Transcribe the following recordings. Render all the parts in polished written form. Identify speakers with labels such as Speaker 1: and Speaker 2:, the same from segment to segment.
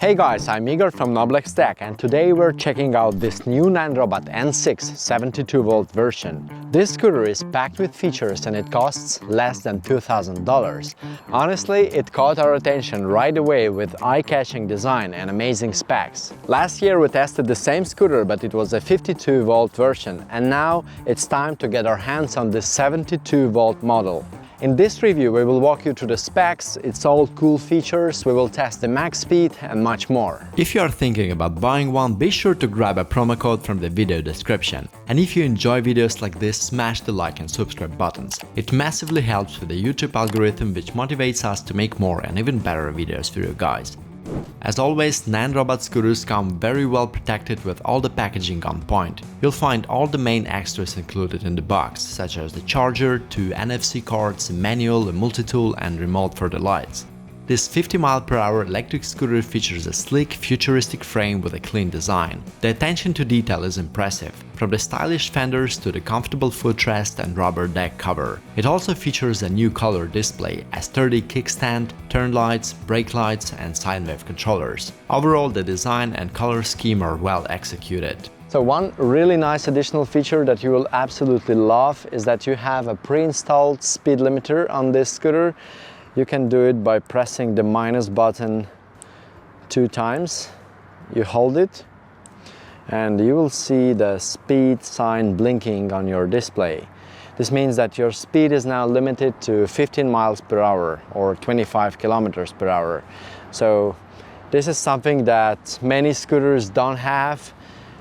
Speaker 1: Hey guys, I'm Igor from Noblex Tech, and today we're checking out this new Nanrobot N6 72-volt version. This scooter is packed with features and it costs less than $2,000. Honestly, it caught our attention right away with eye-catching design and amazing specs. Last year we tested the same scooter, but it was a 52-volt version, and now it's time to get our hands on this 72-volt model. In this review, we will walk you through the specs, its all cool features, we will test the max speed and much more.
Speaker 2: If you are thinking about buying one, be sure to grab a promo code from the video description. And if you enjoy videos like this, smash the like and subscribe buttons. It massively helps with the YouTube algorithm, which motivates us to make more and even better videos for you guys. As always, Nanrobot scooters come very well protected with all the packaging on point. You'll find all the main extras included in the box, such as the charger, 2 NFC cards, a manual, a multi-tool and remote for the lights. This 50 mph electric scooter features a sleek, futuristic frame with a clean design. The attention to detail is impressive, from the stylish fenders to the comfortable footrest and rubber deck cover. It also features a new color display, a sturdy kickstand, turn lights, brake lights and sine wave controllers. Overall, the design and color scheme are well executed.
Speaker 1: So one really nice additional feature that you will absolutely love is that you have a pre-installed speed limiter on this scooter. You can do it by pressing the minus button 2 times. You hold it and you will see the speed sign blinking on your display. This means that your speed is now limited to 15 miles per hour or 25 kilometers per hour. So this is something that many scooters don't have.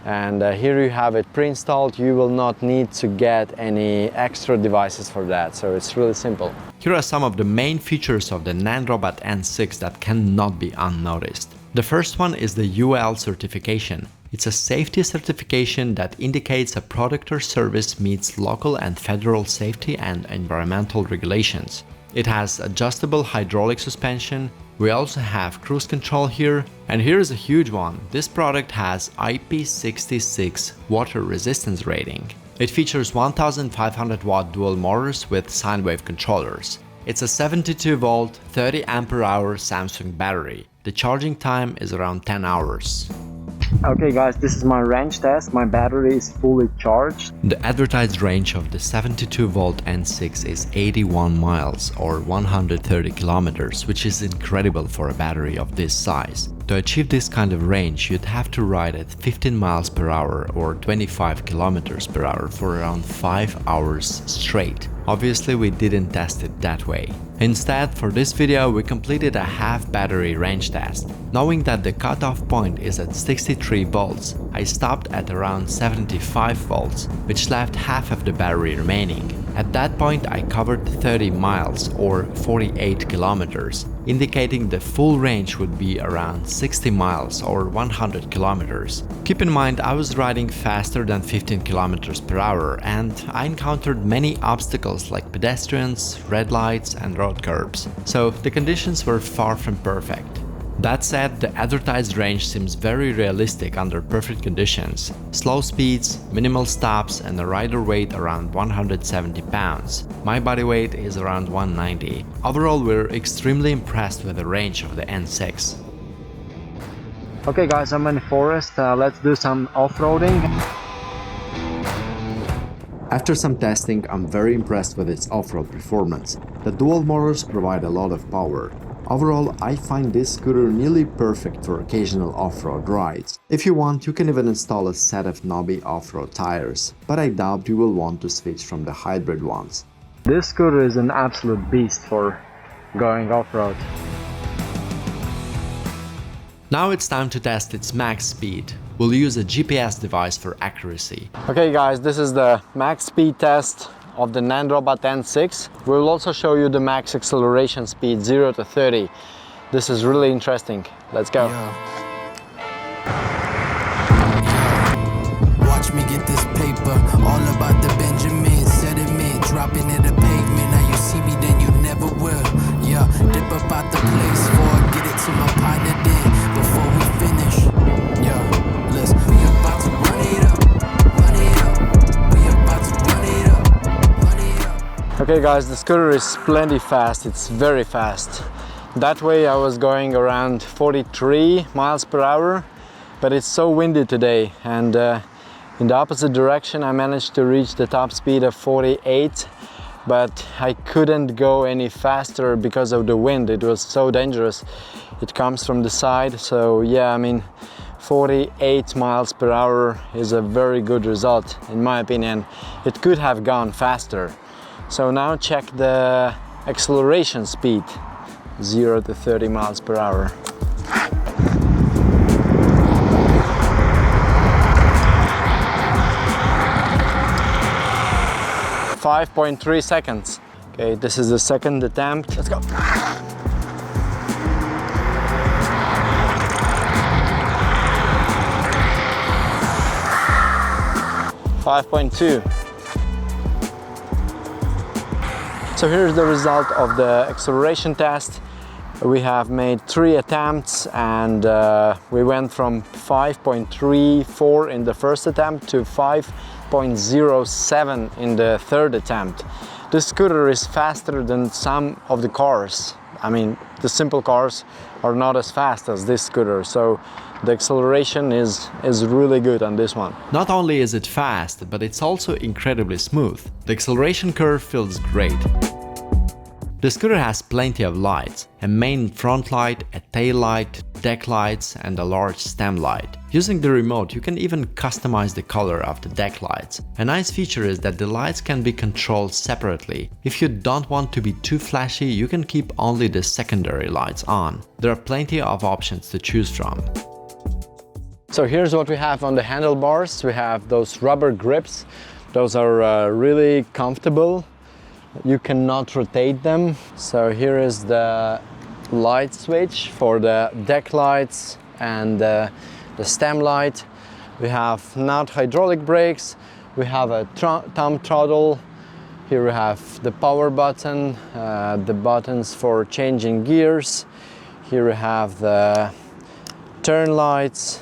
Speaker 1: And here you have it pre-installed. You will not need to get any extra devices for that, so it's really simple.
Speaker 2: Here are some of the main features of the Nanrobot N6 that cannot be unnoticed. The first one is the UL certification. It's a safety certification that indicates a product or service meets local and federal safety and environmental regulations. It has adjustable hydraulic suspension. We also have cruise control here, and here is a huge one. This product has IP66 water resistance rating. It features 1500 watt dual motors with sine wave controllers. It's a 72 volt, 30 ampere hour Samsung battery. The charging time is around 10 hours.
Speaker 1: Okay guys, this is my range test. My battery is fully charged.
Speaker 2: The advertised range of the 72 volt N6 is 81 miles or 130 kilometers, which is incredible for a battery of this size. To achieve this kind of range, you'd have to ride at 15 miles per hour or 25 kilometers per hour for around 5 hours straight. Obviously, we didn't test it that way. Instead, for this video, we completed a half battery range test. Knowing that the cutoff point is at 63 volts, I stopped at around 75 volts, which left half of the battery remaining. At that point, I covered 30 miles or 48 kilometers, indicating the full range would be around 60 miles or 100 kilometers. Keep in mind, I was riding faster than 15 kilometers per hour and I encountered many obstacles like pedestrians, red lights and road curbs, so the conditions were far from perfect. That said, the advertised range seems very realistic under perfect conditions. Slow speeds, minimal stops and a rider weight around 170 pounds. My body weight is around 190. Overall, we're extremely impressed with the range of the N6.
Speaker 1: Okay guys, I'm in the forest. Let's do some off-roading.
Speaker 2: After some testing, I'm very impressed with its off-road performance. The dual motors provide a lot of power. Overall, I find this scooter nearly perfect for occasional off-road rides. If you want, you can even install a set of knobby off-road tires, but I doubt you will want to switch from the hybrid ones.
Speaker 1: This scooter is an absolute beast for going off-road.
Speaker 2: Now it's time to test its max speed. We'll use a GPS device for accuracy.
Speaker 1: Okay guys, this is the max speed test of the Nanrobot N6. We will also show you the max acceleration speed 0 to 30. This is really interesting. Let's go.
Speaker 3: Watch me get this paper, all about the Benjamin, sediment, dropping at the pavement. Now you see me, then you never will. Yeah, dip up out the place before I get it to my partner then, before we finish. Yeah, listen, we about to run it up, run it up. We about to run it up, run it up.
Speaker 1: Okay guys, the scooter is plenty fast. It's very fast. That way I was going around 43 miles per hour, but it's so windy today, and in the opposite direction I managed to reach the top speed of 48, but I couldn't go any faster because of the wind. It was so dangerous. It comes from the side, so yeah, I mean 48 miles per hour is a very good result in my opinion. It could have gone faster. So now check the acceleration speed, 0 to 30 miles per hour. .3 seconds. Okay, this is the second attempt. Let's go. 5.2. So here's the result of the acceleration test. We have made 3 attempts, and we went from 5.34 in the first attempt to 5.07 in the third attempt. This scooter is faster than some of the cars. I mean, the simple cars are not as fast as this scooter, so the acceleration is really good on this one.
Speaker 2: Not only is it fast, but it's also incredibly smooth. The acceleration curve feels great. The scooter has plenty of lights, a main front light, a tail light, deck lights and a large stem light. Using the remote you can even customize the color of the deck lights. A nice feature is that the lights can be controlled separately. If you don't want to be too flashy, you can keep only the secondary lights on. There are plenty of options to choose from.
Speaker 1: So here's what we have on the handlebars. We have those rubber grips. Those are really comfortable. You cannot rotate them. So here is the light switch for the deck lights and the stem light. We have Nutt hydraulic brakes. We have a thumb throttle. Here we have the power button, the buttons for changing gears. Here we have the turn lights.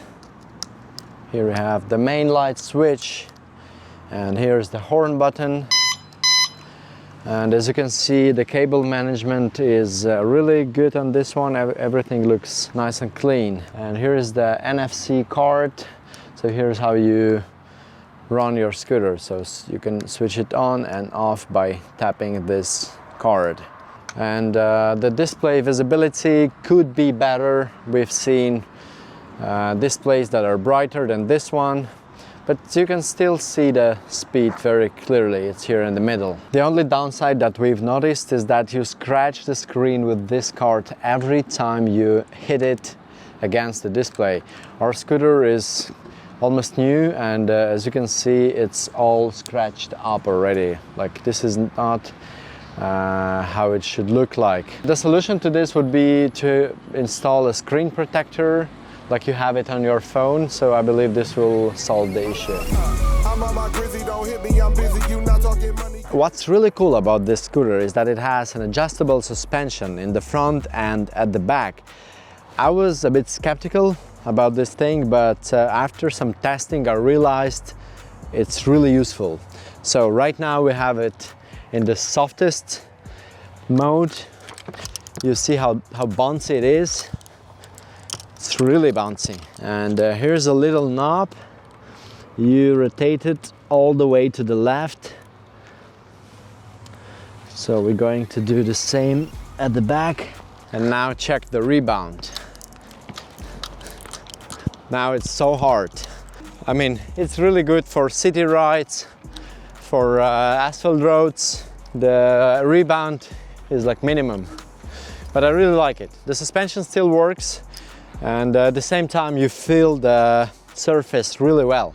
Speaker 1: Here we have the main light switch, and here's the horn button. And as you can see, the cable management is really good on this one. Everything looks nice and clean. And here is the NFC card. So here's how you run your scooter. So you can switch it on and off by tapping this card. And the display visibility could be better. We've seen displays that are brighter than this one, but you can still see the speed very clearly. It's here in the middle. The only downside that we've noticed is that you scratch the screen with this card every time you hit it against the display. Our scooter is almost new, and as you can see, it's all scratched up already. Like, this is not how it should look like. The solution to this would be to install a screen protector like you have it on your phone, so I believe this will solve the issue. What's really cool about this scooter is that it has an adjustable suspension in the front and at the back. I was a bit skeptical about this thing, but after some testing I realized it's really useful. So right now we have it in the softest mode. You see how bouncy it is. It's really bouncy. And here's a little knob. You rotate it all the way to the left. So we're going to do the same at the back. And now check the rebound. Now it's so hard. I mean, it's really good for city rides, for asphalt roads. The rebound is like minimum, but I really like it. The suspension still works, and at the same time you feel the surface really well.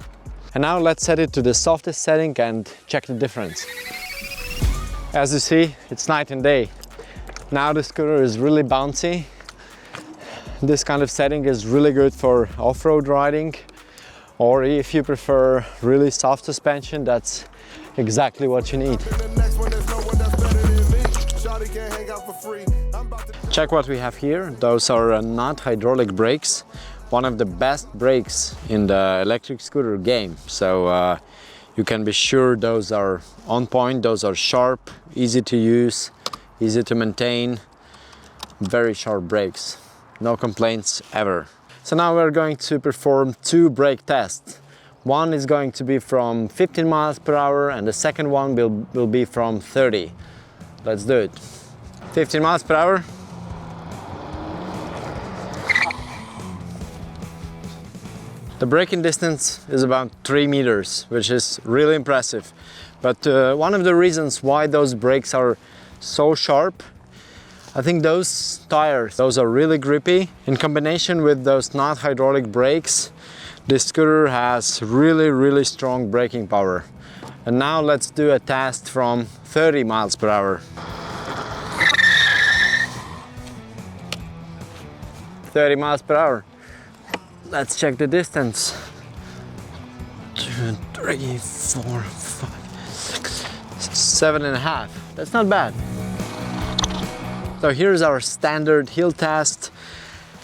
Speaker 1: And now let's set it to the softest setting and check the difference. As you see, it's night and day. Now the scooter is really bouncy. This kind of setting is really good for off-road riding, or if you prefer really soft suspension, that's exactly what you need. Check what we have here. Those are Nutt hydraulic brakes, one of the best brakes in the electric scooter game. So you can be sure those are on point, those are sharp, easy to use, easy to maintain. very sharp brakes, no complaints ever. So now we're going to perform two brake tests. One is going to be from 15 miles per hour and the second one will be from 30. Let's do it. 15 miles per hour. The braking distance is about 3 meters, which is really impressive. But one of the reasons why those brakes are so sharp, I think those tires, those are really grippy. In combination with those Nutt hydraulic brakes, this scooter has really strong braking power. And now let's do a test from 30 miles per hour. 30 miles per hour. Let's check the distance. 2, 3, 4, 5, 6, 7.5. That's not bad. So here's our standard hill test.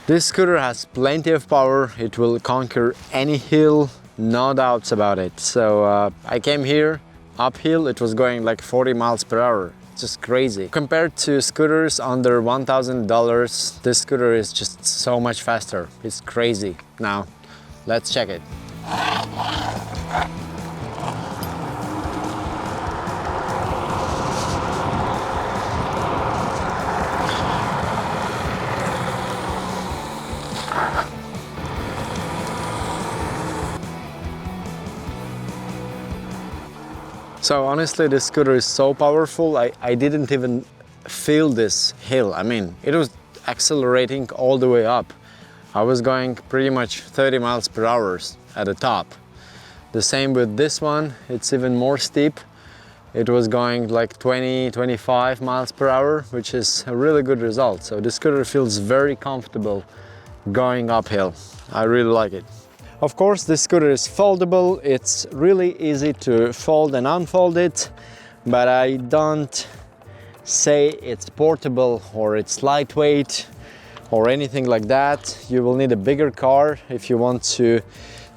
Speaker 1: This scooter has plenty of power. It will conquer any hill, no doubts about it. So I came here uphill, it was going like 40 miles per hour. It's just crazy. Compared to scooters under $1,000, this scooter is just so much faster. It's crazy. Now, let's check it. So honestly, this scooter is so powerful, I didn't even feel this hill. I mean, it was accelerating all the way up. I was going pretty much 30 miles per hour at the top. The same with this one, it's even more steep. It was going like 20-25 miles per hour, which is a really good result. So the scooter feels very comfortable going uphill. I really like it. Of course, this scooter is foldable. It's really easy to fold and unfold it, but I don't say it's portable or it's lightweight or anything like that. You will need a bigger car if you want to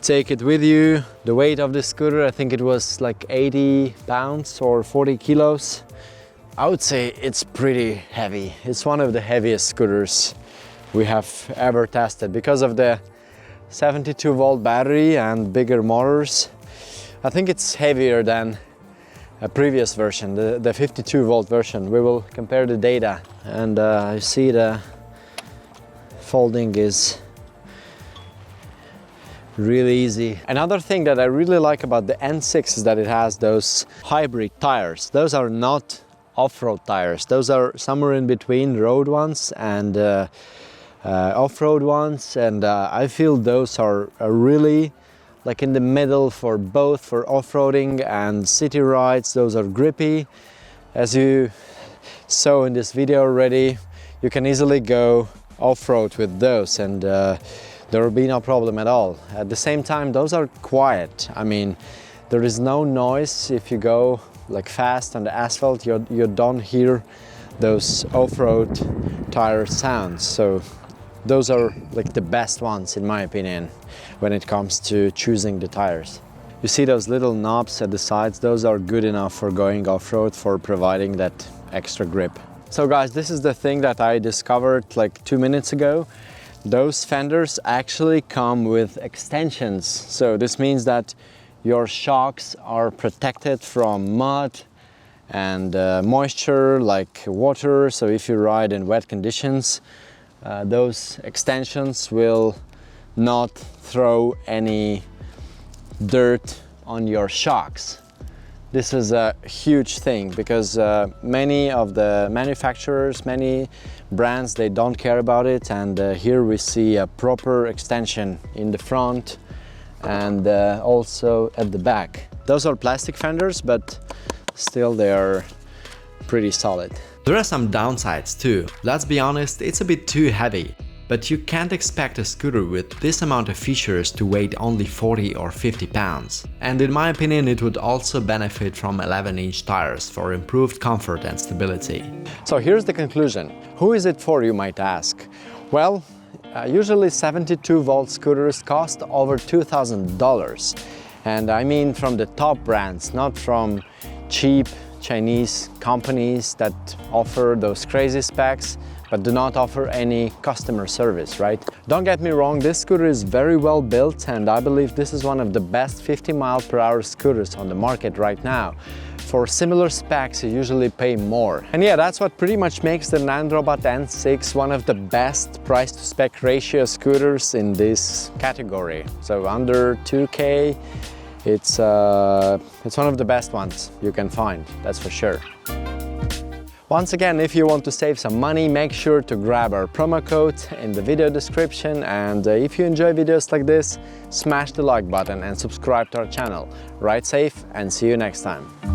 Speaker 1: take it with you. The weight of this scooter, I think it was like 80 pounds or 40 kilos. I would say it's pretty heavy. It's one of the heaviest scooters we have ever tested because of the 72-volt battery and bigger motors. I think it's heavier than a previous version, the 52-volt version. We will compare the data, and I see the folding is really easy. Another thing that I really like about the N6 is that it has those hybrid tires. Those are not off-road tires. Those are somewhere in between road ones and off-road ones, and I feel those are really like in the middle for both for off-roading and city rides. Those are grippy. As you saw in this video already, you can easily go off-road with those, and there will be no problem at all. At the same time, those are quiet. I mean, there is no noise. If you go like fast on the asphalt, you don't hear those off-road tire sounds. So those are like the best ones in my opinion when it comes to choosing the tires. You see those little knobs at the sides? Those are good enough for going off-road, for providing that extra grip. So guys, this is the thing that I discovered like 2 minutes ago. Those fenders actually come with extensions. So this means that your shocks are protected from mud and moisture like water. So if you ride in wet conditions, those extensions will not throw any dirt on your shocks. This is a huge thing because many of the manufacturers, many brands, they don't care about it, and here we see a proper extension in the front and also at the back. Those are plastic fenders, but still they are pretty solid.
Speaker 2: There are some downsides too. Let's be honest, it's a bit too heavy. But you can't expect a scooter with this amount of features to weigh only 40 or 50 pounds. And in my opinion, it would also benefit from 11-inch tires for improved comfort and stability.
Speaker 1: So here's the conclusion. Who is it for, you might ask? Well, usually 72-volt scooters cost over $2,000. And I mean from the top brands, not from cheap Chinese companies that offer those crazy specs but do not offer any customer service, right? Don't get me wrong, this scooter is very well built, and I believe this is one of the best 50-mile-per-hour scooters on the market right now. For similar specs, you usually pay more. And yeah, that's what pretty much makes the Nanrobot N6 one of the best price-to-spec ratio scooters in this category. So under 2K, it's one of the best ones you can find, that's for sure. Once again, if you want to save some money, make sure to grab our promo code in the video description, and if you enjoy videos like this, smash the like button and subscribe to our channel. Ride safe and see you next time.